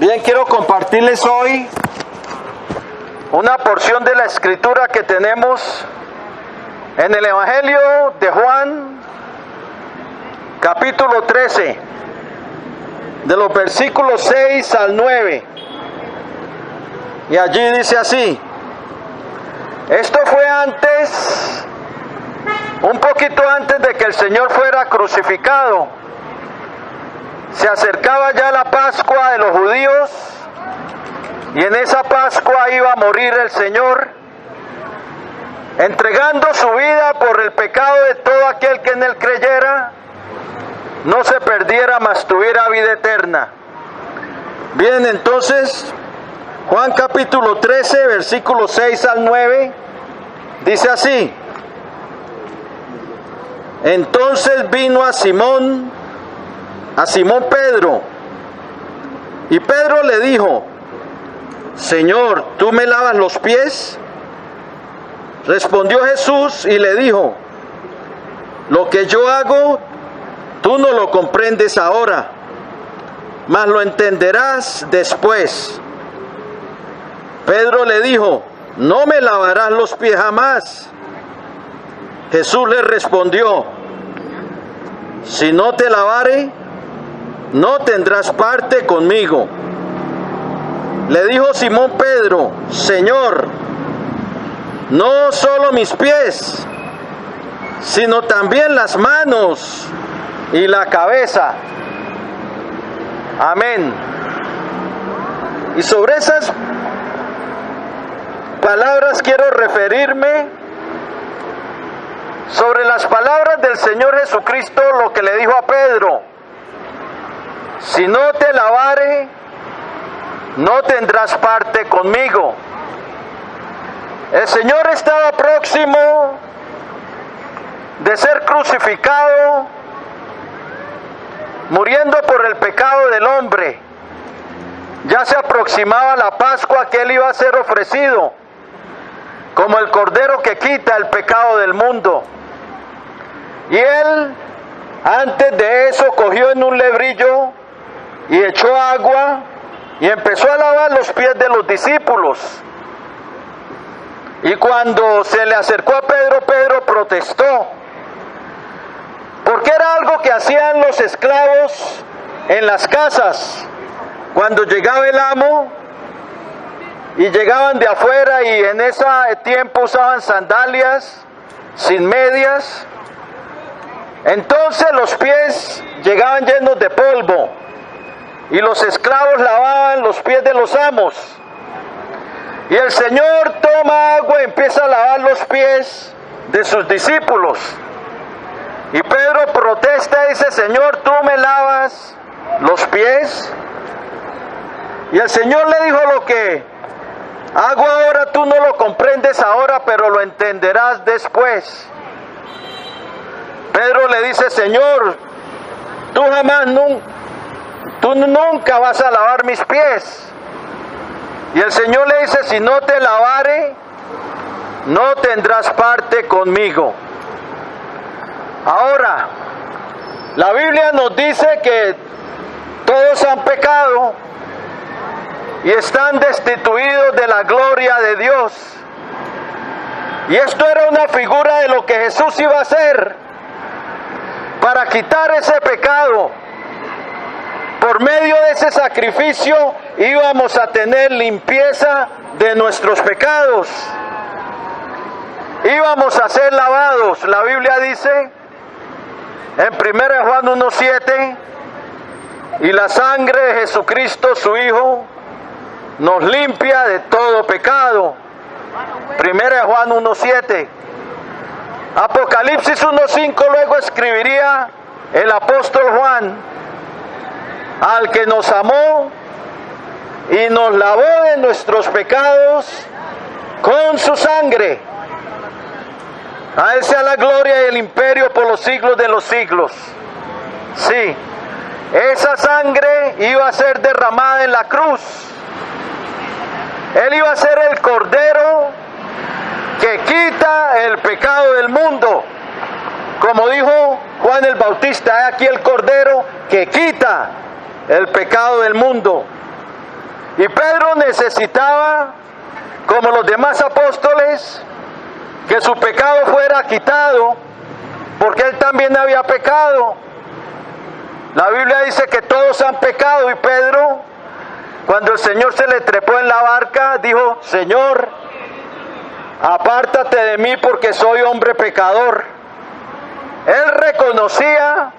Bien, quiero compartirles hoy una porción de la escritura que tenemos en el Evangelio de Juan, capítulo 13, de los versículos 6 al 9. Y allí dice así: esto fue antes, un poquito antes de que el Señor fuera crucificado. Se acercaba ya la Pascua de los judíos, y en esa Pascua iba a morir el Señor, entregando su vida por el pecado de todo aquel que en él creyera, no se perdiera, mas tuviera vida eterna. Bien, entonces, Juan capítulo 13, versículos 6 al 9, dice así: entonces vino a Simón Pedro, y Pedro le dijo: Señor, ¿tú me lavas los pies? Respondió Jesús y le dijo: lo que yo hago, tú no lo comprendes ahora, mas lo entenderás después. Pedro le dijo: no me lavarás los pies jamás. Jesús le respondió: si no te lavare, no tendrás parte conmigo. Le dijo Simón Pedro: Señor, no solo mis pies, sino también las manos y la cabeza. Amén. Y sobre esas palabras quiero referirme, sobre las palabras del Señor Jesucristo, lo que le dijo a Pedro: si no te lavare, no tendrás parte conmigo. El Señor estaba próximo de ser crucificado, muriendo por el pecado del hombre. Ya se aproximaba la Pascua que Él iba a ser ofrecido como el Cordero que quita el pecado del mundo. Y Él, antes de eso, cogió en un lebrillo y echó agua y empezó a lavar los pies de los discípulos. Y cuando se le acercó a Pedro, Pedro protestó, porque era algo que hacían los esclavos en las casas. Cuando llegaba el amo y llegaban de afuera, y en ese tiempo usaban sandalias sin medias, entonces los pies llegaban llenos de polvo, y los esclavos lavaban los pies de los amos. Y el Señor toma agua y empieza a lavar los pies de sus discípulos. Y Pedro protesta y dice: Señor, ¿tú me lavas los pies? Y el Señor le dijo: lo que hago ahora tú no lo comprendes ahora, pero lo entenderás después. Pedro le dice: Señor, tú nunca vas a lavar mis pies. Y el Señor le dice: si no te lavare, no tendrás parte conmigo. Ahora, la Biblia nos dice que todos han pecado y están destituidos de la gloria de Dios. Y esto era una figura de lo que Jesús iba a hacer para quitar ese pecado. Por medio de ese sacrificio íbamos a tener limpieza de nuestros pecados. Íbamos a ser lavados. La Biblia dice en 1 Juan 1:7: y la sangre de Jesucristo, su Hijo, nos limpia de todo pecado. 1 Juan 1:7. Apocalipsis 1:5 luego escribiría el apóstol Juan: al que nos amó y nos lavó de nuestros pecados con su sangre. A Él sea la gloria y el imperio por los siglos de los siglos. Sí, esa sangre iba a ser derramada en la cruz. Él iba a ser el Cordero que quita el pecado del mundo. Como dijo Juan el Bautista: he aquí el Cordero que quita el pecado del mundo. Y Pedro necesitaba, como los demás apóstoles, que su pecado fuera quitado, porque él también había pecado. La Biblia dice que todos han pecado, y Pedro, cuando el Señor se le trepó en la barca, dijo: Señor, apártate de mí porque soy hombre pecador. Él reconocía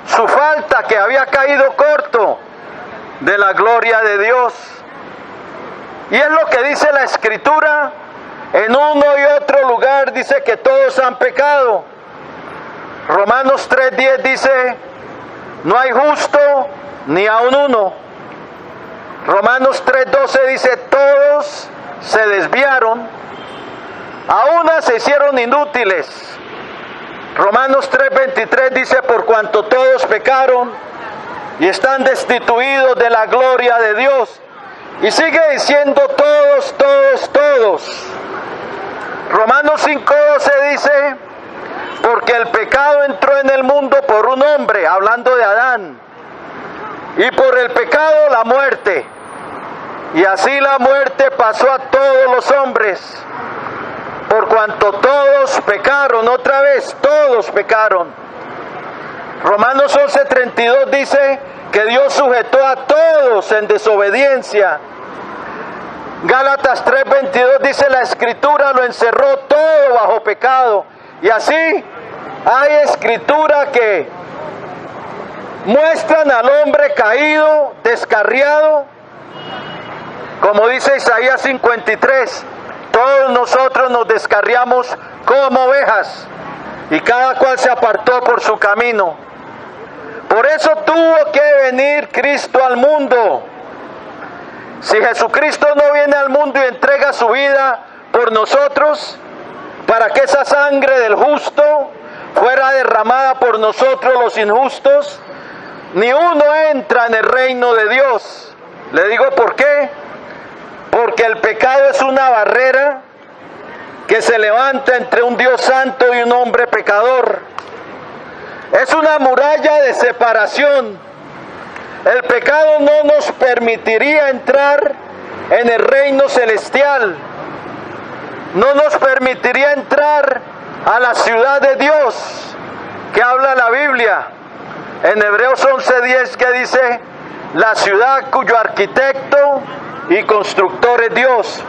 su falta, que había caído corto de la gloria de Dios. Y es lo que dice la Escritura. En uno y otro lugar dice que todos han pecado. Romanos 3:10 dice: no hay justo ni aun uno. Romanos 3:12 dice: todos se desviaron, a una se hicieron inútiles. Romanos 3:23 dice: por cuanto todos pecaron y están destituidos de la gloria de Dios. Y sigue diciendo: todos, todos, todos. Romanos 5:12 dice: porque el pecado entró en el mundo por un hombre, hablando de Adán, y por el pecado la muerte, y así la muerte pasó a todos los hombres, por cuanto todos pecaron. Otra vez, todos pecaron. Romanos 11:32 dice que Dios sujetó a todos en desobediencia. Gálatas 3:22 dice: la Escritura lo encerró todo bajo pecado. Y así hay escritura que muestran al hombre caído, descarriado, como dice Isaías 53: todos nosotros nos descarriamos como ovejas, y cada cual se apartó por su camino. Por eso tuvo que venir Cristo al mundo. Si Jesucristo no viene al mundo y entrega su vida por nosotros, para que esa sangre del justo fuera derramada por nosotros los injustos, ni uno entra en el reino de Dios. Le digo por qué. Porque el pecado es una barrera que se levanta entre un Dios santo y un hombre pecador. Es una muralla de separación. El pecado no nos permitiría entrar en el reino celestial. No nos permitiría entrar a la ciudad de Dios que habla la Biblia. En Hebreos 11:10 que dice: la ciudad cuyo arquitecto y constructor es Dios.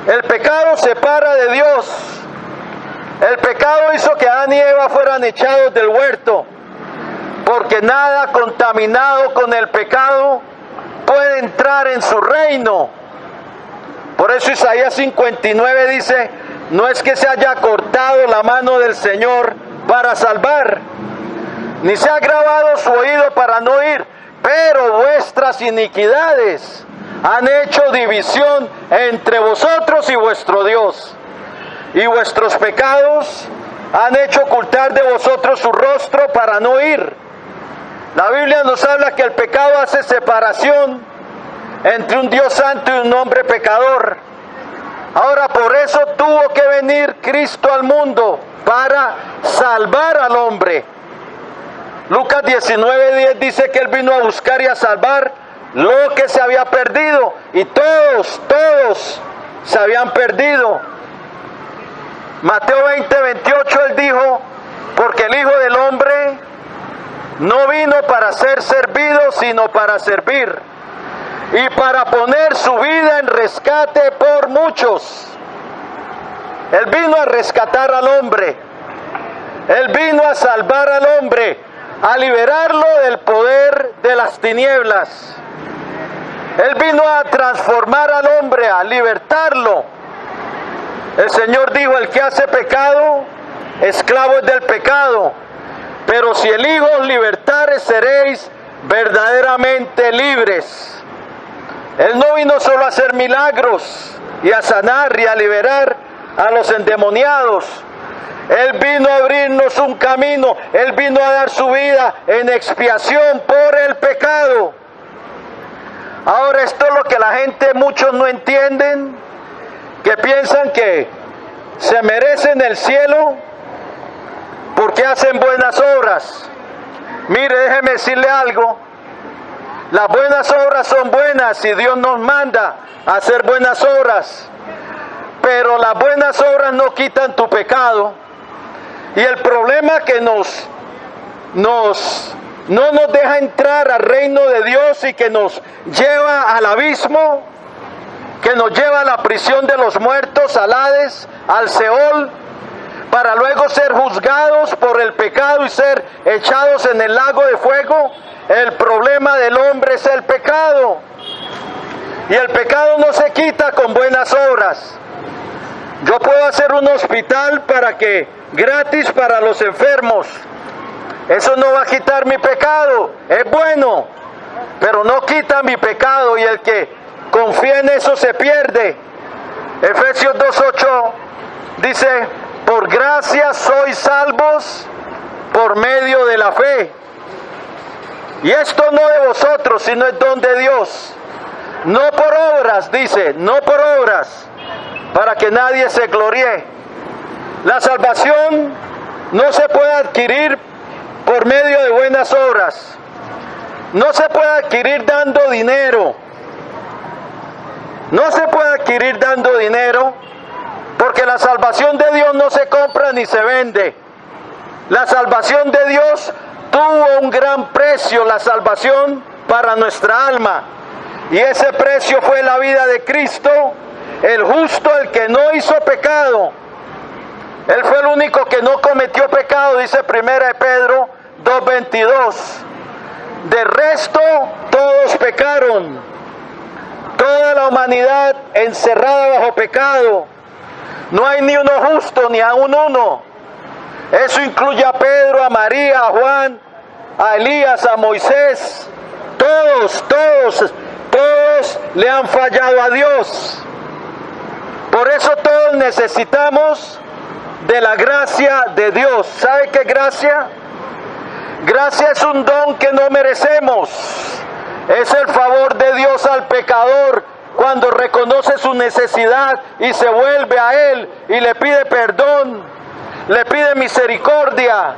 El pecado separa de Dios. El pecado hizo que Adán y Eva fueran echados del huerto, porque nada contaminado con el pecado puede entrar en su reino. Por eso Isaías 59 dice: no es que se haya cortado la mano del Señor para salvar, ni se ha agravado su oído para no oír, pero vuestras iniquidades han hecho división entre vosotros y vuestro Dios, y vuestros pecados han hecho ocultar de vosotros su rostro para no oír. La Biblia nos habla que el pecado hace separación entre un Dios santo y un hombre pecador. Ahora, por eso tuvo que venir Cristo al mundo, para salvar al hombre. Lucas 19:10 dice que Él vino a buscar y a salvar lo que se había perdido, y todos se habían perdido. Mateo 20:28 Él dijo: porque el Hijo del Hombre no vino para ser servido, sino para servir, y para poner su vida en rescate por muchos. Él vino a rescatar al hombre. Él vino a salvar al hombre, a liberarlo del poder de las tinieblas. Él vino a transformar al hombre, a libertarlo. El Señor dijo: el que hace pecado, esclavo es del pecado. Pero si el Hijo os libertare, seréis verdaderamente libres. Él no vino solo a hacer milagros y a sanar y a liberar a los endemoniados. Él vino a abrirnos un camino. Él vino a dar su vida en expiación por el pecado. Ahora, esto es lo que la gente, muchos no entienden, que piensan que se merecen el cielo porque hacen buenas obras. Mire, déjeme decirle algo. Las buenas obras son buenas y Dios nos manda a hacer buenas obras. Pero las buenas obras no quitan tu pecado. Y el problema que no nos deja entrar al reino de Dios y que nos lleva al abismo, que nos lleva a la prisión de los muertos, al Hades, al Seol, para luego ser juzgados por el pecado y ser echados en el lago de fuego. El problema del hombre es el pecado. Y el pecado no se quita con buenas obras. Yo puedo hacer un hospital gratis para los enfermos. Eso no va a quitar mi pecado. Es bueno, pero no quita mi pecado, y el que confía en eso se pierde. Efesios 2:8 dice: por gracia sois salvos por medio de la fe. Y esto no de vosotros, sino es don de Dios. No por obras, dice, no por obras, para que nadie se gloríe. La salvación no se puede adquirir por medio de buenas obras. No se puede adquirir dando dinero. No se puede adquirir dando dinero, porque la salvación de Dios no se compra ni se vende. La salvación de Dios tuvo un gran precio, la salvación para nuestra alma. Y ese precio fue la vida de Cristo, el justo, el que no hizo pecado. Él fue el único que no cometió pecado, dice 1 Pedro 2:22. De resto, todos pecaron. Toda la humanidad encerrada bajo pecado. No hay ni uno justo, ni aun uno. Eso incluye a Pedro, a María, a Juan, a Elías, a Moisés. Todos le han fallado a Dios. Por eso todos necesitamos de la gracia de Dios. ¿Sabe qué gracia? Gracia es un don que no merecemos. Es el favor de Dios al pecador cuando reconoce su necesidad y se vuelve a Él y le pide perdón, le pide misericordia.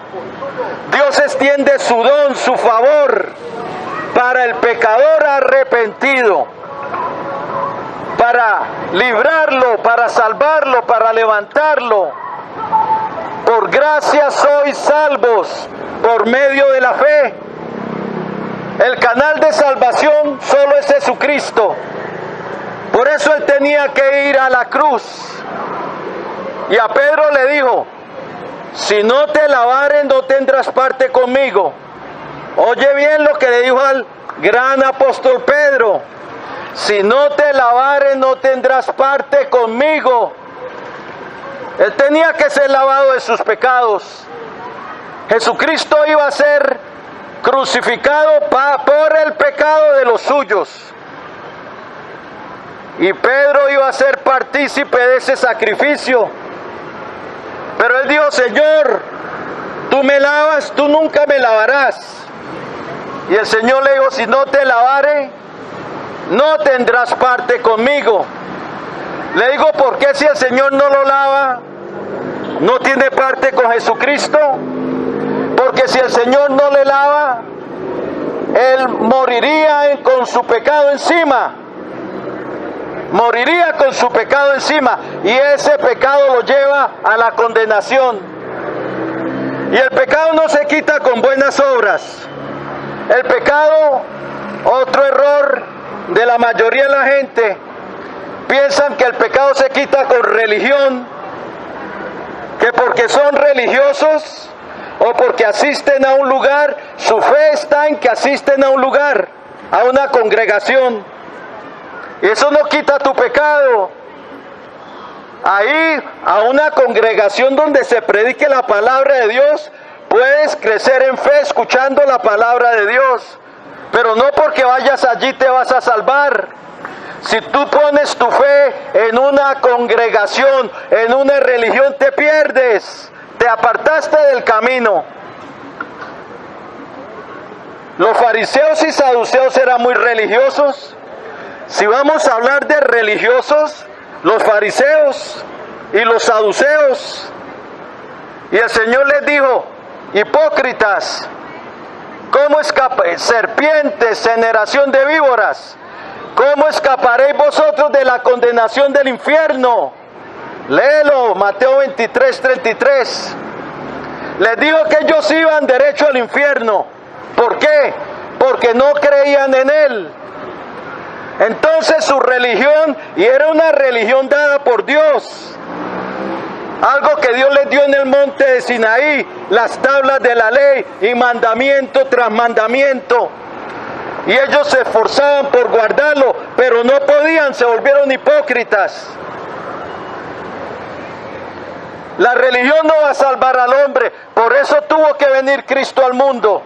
Dios extiende su don, su favor para el pecador arrepentido, para librarlo, para salvarlo, para levantarlo. Por gracia sois salvos por medio de la fe. El canal de salvación solo es Jesucristo. Por eso Él tenía que ir a la cruz. Y a Pedro le dijo: si no te lavares no tendrás parte conmigo. Oye bien lo que le dijo al gran apóstol Pedro: si no te lavares no tendrás parte conmigo. Él tenía que ser lavado de sus pecados. Jesucristo iba a ser crucificado por el pecado de los suyos. Y Pedro iba a ser partícipe de ese sacrificio. Pero él dijo: Señor, tú me lavas, tú nunca me lavarás. Y el Señor le dijo: si no te lavare, no tendrás parte conmigo. Le digo: ¿por qué si el Señor no lo lava, no tiene parte con Jesucristo? Porque si el Señor no le lava, Él moriría con su pecado encima. Moriría con su pecado encima, y ese pecado lo lleva a la condenación. Y el pecado no se quita con buenas obras. El pecado, otro error de la mayoría de la gente, piensan que el pecado se quita con religión, que porque son religiosos o porque asisten a un lugar, su fe está en que asisten a un lugar, a una congregación. Y eso no quita tu pecado. Ahí, a una congregación donde se predique la palabra de Dios, puedes crecer en fe escuchando la palabra de Dios. Pero no porque vayas allí te vas a salvar. Si tú pones tu fe en una congregación, en una religión, te pierdes. Te apartaste del camino. Los fariseos y saduceos eran muy religiosos. Si vamos a hablar de religiosos, los fariseos y los saduceos. Y el Señor les dijo: hipócritas, ¿Cómo serpientes, generación de víboras? ¿Cómo escaparéis vosotros de la condenación del infierno? Léelo, Mateo 23:33. Les dijo que ellos iban derecho al infierno. ¿Por qué? Porque no creían en Él. Entonces su religión, y era una religión dada por Dios, algo que Dios les dio en el monte de Sinaí, las tablas de la ley y mandamiento tras mandamiento. Y ellos se esforzaban por guardarlo, pero no podían, se volvieron hipócritas. La religión no va a salvar al hombre, por eso tuvo que venir Cristo al mundo.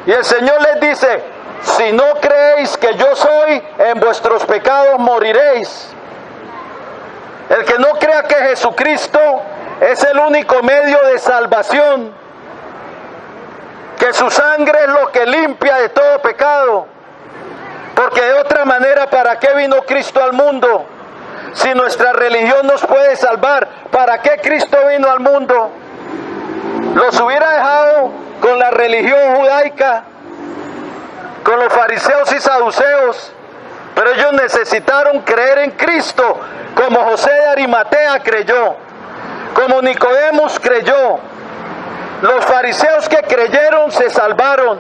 Y el Señor les dice, si no creéis que yo soy, en vuestros pecados moriréis. El que no crea que Jesucristo es el único medio de salvación, que su sangre es lo que limpia de todo pecado, porque de otra manera, ¿para qué vino Cristo al mundo? Si nuestra religión nos puede salvar, ¿para qué Cristo vino al mundo? Los hubiera dejado con la religión judaica, con los fariseos y saduceos, pero ellos necesitaron creer en Cristo, como José de Arimatea creyó, como Nicodemos creyó. Los fariseos que creyeron se salvaron,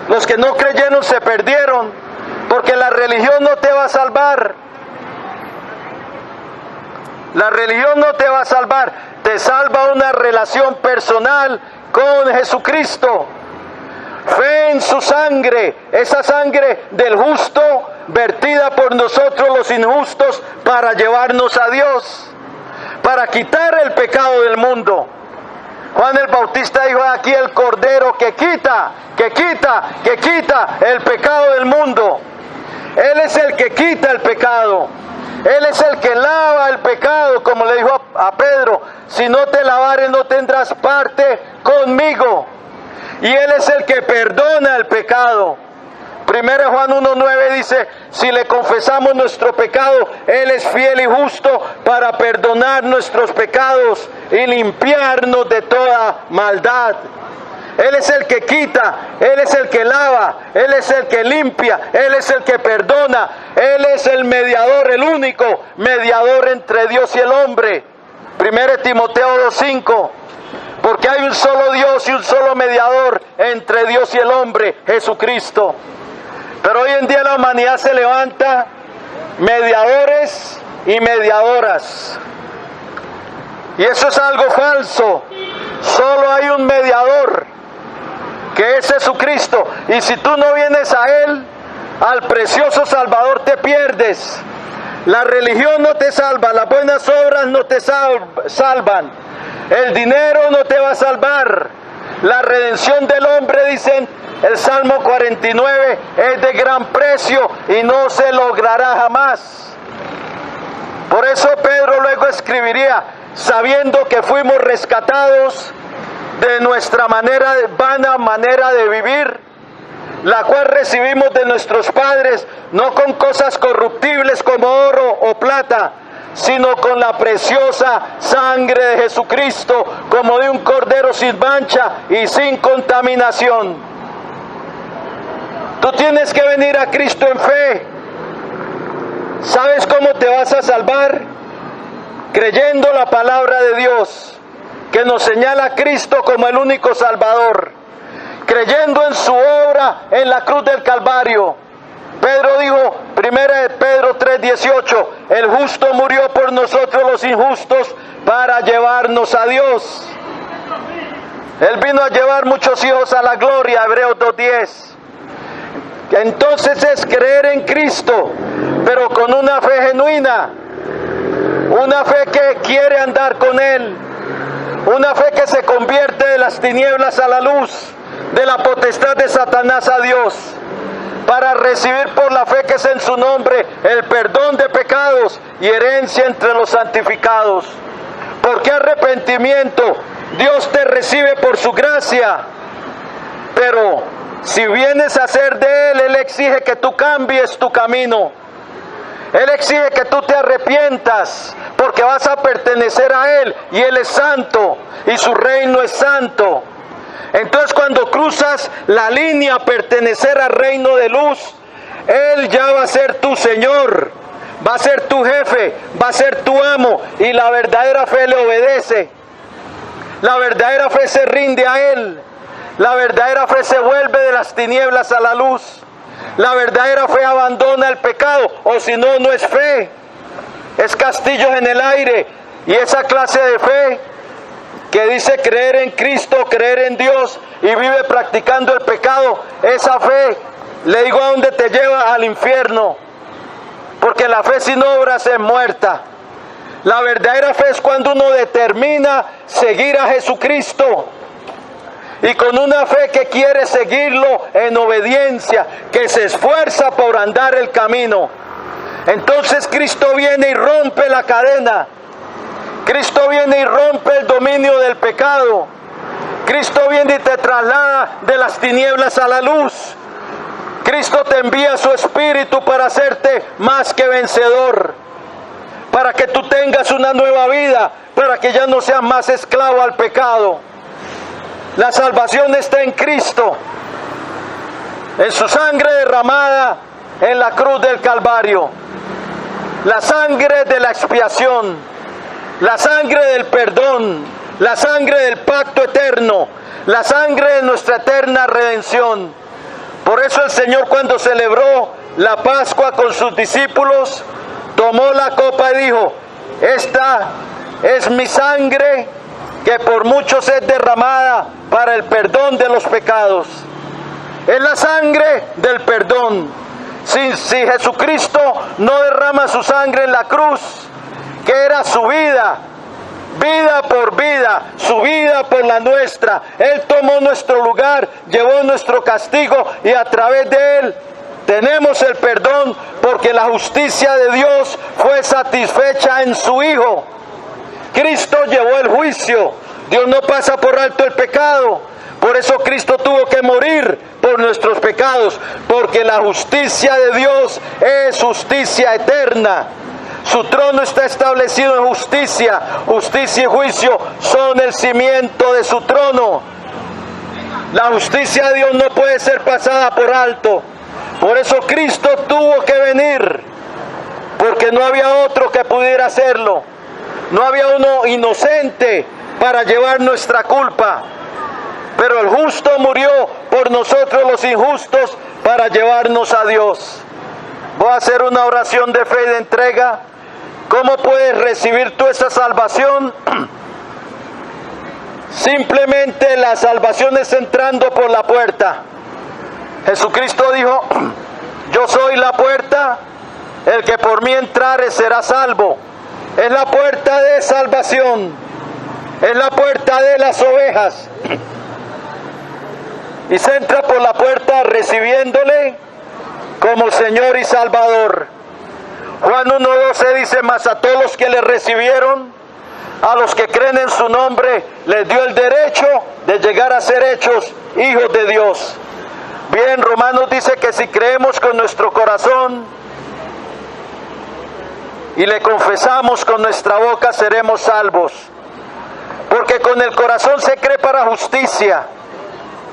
los que no creyeron se perdieron, porque la religión no te va a salvar. La religión no te va a salvar, te salva una relación personal con Jesucristo. Fe en su sangre, esa sangre del justo vertida por nosotros los injustos para llevarnos a Dios, para quitar el pecado del mundo. Juan el Bautista dijo, aquí el Cordero que quita el pecado del mundo. Él es el que quita el pecado. Él es el que lava el pecado, como le dijo a Pedro, si no te lavares no tendrás parte conmigo. Y Él es el que perdona el pecado. 1 Juan 1:9 dice, si le confesamos nuestro pecado, Él es fiel y justo para perdonar nuestros pecados y limpiarnos de toda maldad. Él es el que quita, Él es el que lava, Él es el que limpia, Él es el que perdona, Él es el mediador, el único mediador entre Dios y el hombre. 1 Timoteo 2:5, porque hay un solo Dios y un solo mediador entre Dios y el hombre, Jesucristo. Pero hoy en día la humanidad se levanta mediadores y mediadoras. Y eso es algo falso. Solo hay un mediador, que es Jesucristo. Y si tú no vienes a Él, al precioso Salvador, te pierdes. La religión no te salva, las buenas obras no te salvan, el dinero no te va a salvar. La redención del hombre, dicen el Salmo 49, es de gran precio y no se logrará jamás. Por eso Pedro luego escribiría, sabiendo que fuimos rescatados de nuestra vana manera de vivir, la cual recibimos de nuestros padres, no con cosas corruptibles como oro o plata, sino con la preciosa sangre de Jesucristo, como de un cordero sin mancha y sin contaminación. Tú tienes que venir a Cristo en fe. ¿Sabes cómo te vas a salvar? Creyendo la palabra de Dios, que nos señala a Cristo como el único Salvador, creyendo en su obra en la cruz del Calvario. Pedro dijo, 1 Pedro 3:18, el justo murió por nosotros los injustos para llevarnos a Dios. Él vino a llevar muchos hijos a la gloria, Hebreos 2:10. Entonces es creer en Cristo, pero con una fe genuina, una fe que quiere andar con Él, una fe que se convierte de las tinieblas a la luz, de la potestad de Satanás a Dios, para recibir por la fe que es en su nombre el perdón de pecados y herencia entre los santificados. Porque arrepentimiento, Dios te recibe por su gracia, pero si vienes a ser de Él, Él exige que tú cambies tu camino. Él exige que tú te arrepientas, porque vas a pertenecer a Él, y Él es santo, y su reino es santo. Entonces cuando cruzas la línea a pertenecer al reino de luz, Él ya va a ser tu Señor, va a ser tu jefe, va a ser tu amo, y la verdadera fe le obedece. La verdadera fe se rinde a Él. La verdadera fe se vuelve de las tinieblas a la luz. La verdadera fe abandona el pecado, o si no, no es fe. Es castillos en el aire. Y esa clase de fe que dice creer en Cristo, creer en Dios y vive practicando el pecado, esa fe, le digo a dónde te lleva, al infierno. Porque la fe sin obras es muerta. La verdadera fe es cuando uno determina seguir a Jesucristo. Y con una fe que quiere seguirlo en obediencia, que se esfuerza por andar el camino. Entonces Cristo viene y rompe la cadena. Cristo viene y rompe el dominio del pecado. Cristo viene y te traslada de las tinieblas a la luz. Cristo te envía su Espíritu para hacerte más que vencedor. Para que tú tengas una nueva vida, para que ya no seas más esclavo al pecado. La salvación está en Cristo, en su sangre derramada en la cruz del Calvario, la sangre de la expiación, la sangre del perdón, la sangre del pacto eterno, la sangre de nuestra eterna redención. Por eso el Señor, cuando celebró la Pascua con sus discípulos, tomó la copa y dijo: esta es mi sangre, que por muchos es derramada para el perdón de los pecados. Es la sangre del perdón. Si Jesucristo no derrama su sangre en la cruz, que era su vida, vida por vida, su vida por la nuestra, Él tomó nuestro lugar, llevó nuestro castigo, y a través de Él tenemos el perdón, porque la justicia de Dios fue satisfecha en su Hijo. Cristo llevó el juicio. Dios no pasa por alto el pecado. Por eso Cristo tuvo que morir por nuestros pecados, porque la justicia de Dios es justicia eterna. Su trono está establecido en justicia. Justicia y juicio son el cimiento de su trono. La justicia de Dios no puede ser pasada por alto. Por eso Cristo tuvo que venir, porque no había otro que pudiera hacerlo. No había uno inocente para llevar nuestra culpa. Pero el justo murió por nosotros los injustos para llevarnos a Dios. Voy a hacer una oración de fe y de entrega. ¿Cómo puedes recibir tú esa salvación? Simplemente la salvación es entrando por la puerta. Jesucristo dijo: yo soy la puerta, el que por mí entrare será salvo. Es la puerta de salvación, es la puerta de las ovejas. Y se entra por la puerta recibiéndole como Señor y Salvador. Juan 1:12 dice: mas a todos los que le recibieron, a los que creen en su nombre, les dio el derecho de llegar a ser hechos hijos de Dios. Bien, Romanos dice que si creemos con nuestro corazón y le confesamos con nuestra boca, seremos salvos. Porque con el corazón se cree para justicia,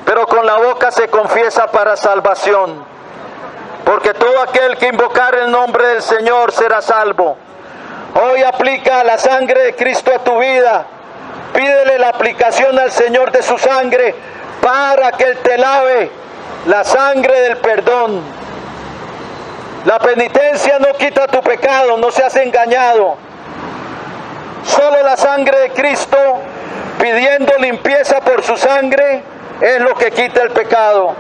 pero con la boca se confiesa para salvación. Porque todo aquel que invocar el nombre del Señor será salvo. Hoy aplica la sangre de Cristo a tu vida. Pídele la aplicación al Señor de su sangre para que Él te lave. La sangre del perdón. La penitencia no quita tu pecado, no seas engañado. Solo la sangre de Cristo, pidiendo limpieza por su sangre, es lo que quita el pecado.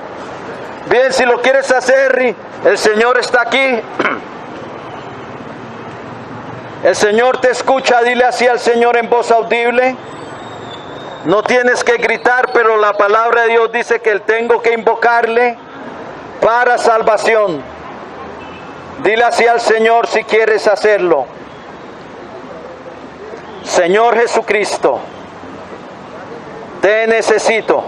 Bien, si lo quieres hacer, el Señor está aquí. El Señor te escucha, dile así al Señor en voz audible. No tienes que gritar, pero la palabra de Dios dice que tengo que invocarle para salvación. Dile así al Señor si quieres hacerlo. Señor Jesucristo, te necesito.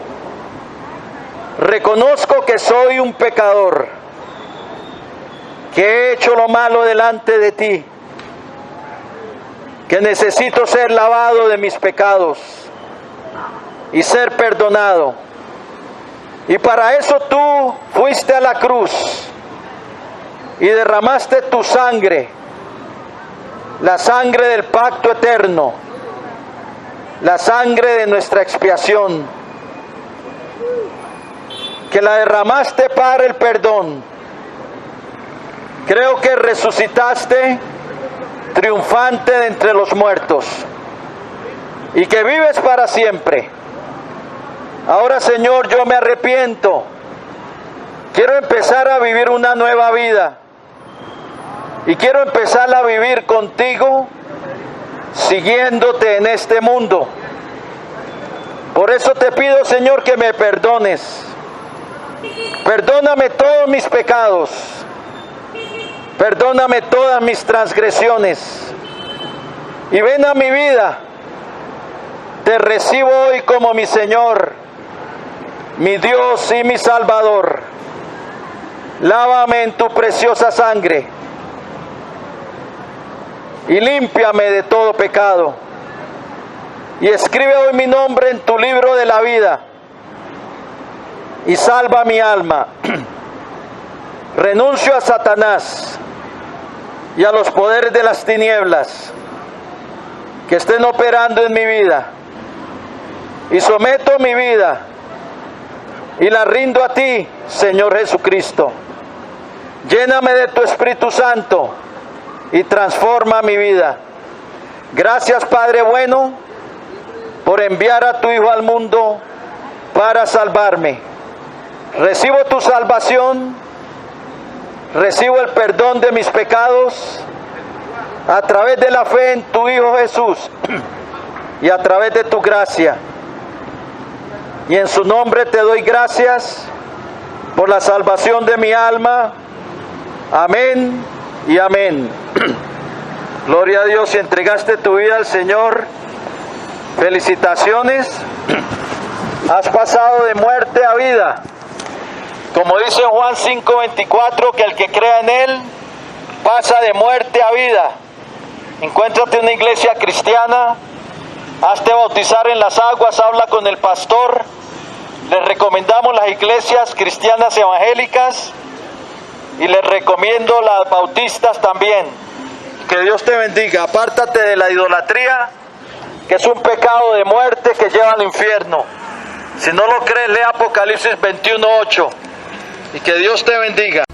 Reconozco que soy un pecador, que he hecho lo malo delante de ti, que necesito ser lavado de mis pecados y ser perdonado. Y para eso tú fuiste a la cruz y derramaste tu sangre, la sangre del pacto eterno, la sangre de nuestra expiación, que la derramaste para el perdón. Creo que resucitaste triunfante de entre los muertos y que vives para siempre. Ahora, Señor, yo me arrepiento. Quiero empezar a vivir una nueva vida y quiero empezar a vivir contigo, siguiéndote en este mundo. Por eso te pido, Señor, que me perdones. Perdóname todos mis pecados. Perdóname todas mis transgresiones. Y ven a mi vida. Te recibo hoy como mi Señor, mi Dios y mi Salvador. Lávame en tu preciosa sangre y límpiame de todo pecado. Y escribe hoy mi nombre en tu libro de la vida y salva mi alma. Renuncio a Satanás y a los poderes de las tinieblas que estén operando en mi vida, y someto mi vida y la rindo a ti, Señor Jesucristo. Lléname de tu Espíritu Santo y transforma mi vida. Gracias, Padre bueno, por enviar a tu Hijo al mundo para salvarme. Recibo tu salvación, recibo el perdón de mis pecados a través de la fe en tu Hijo Jesús y a través de tu gracia. Y en su nombre te doy gracias por la salvación de mi alma. Amén y amén. Gloria a Dios, si entregaste tu vida al Señor, felicitaciones. Has pasado de muerte a vida. Como dice Juan 5:24, que el que crea en Él pasa de muerte a vida. Encuéntrate una iglesia cristiana, hazte bautizar en las aguas, habla con el pastor. Les recomendamos las iglesias cristianas evangélicas y les recomiendo las bautistas también. Que Dios te bendiga. Apártate de la idolatría, que es un pecado de muerte que lleva al infierno. Si no lo crees, lee Apocalipsis 21:8. Y que Dios te bendiga.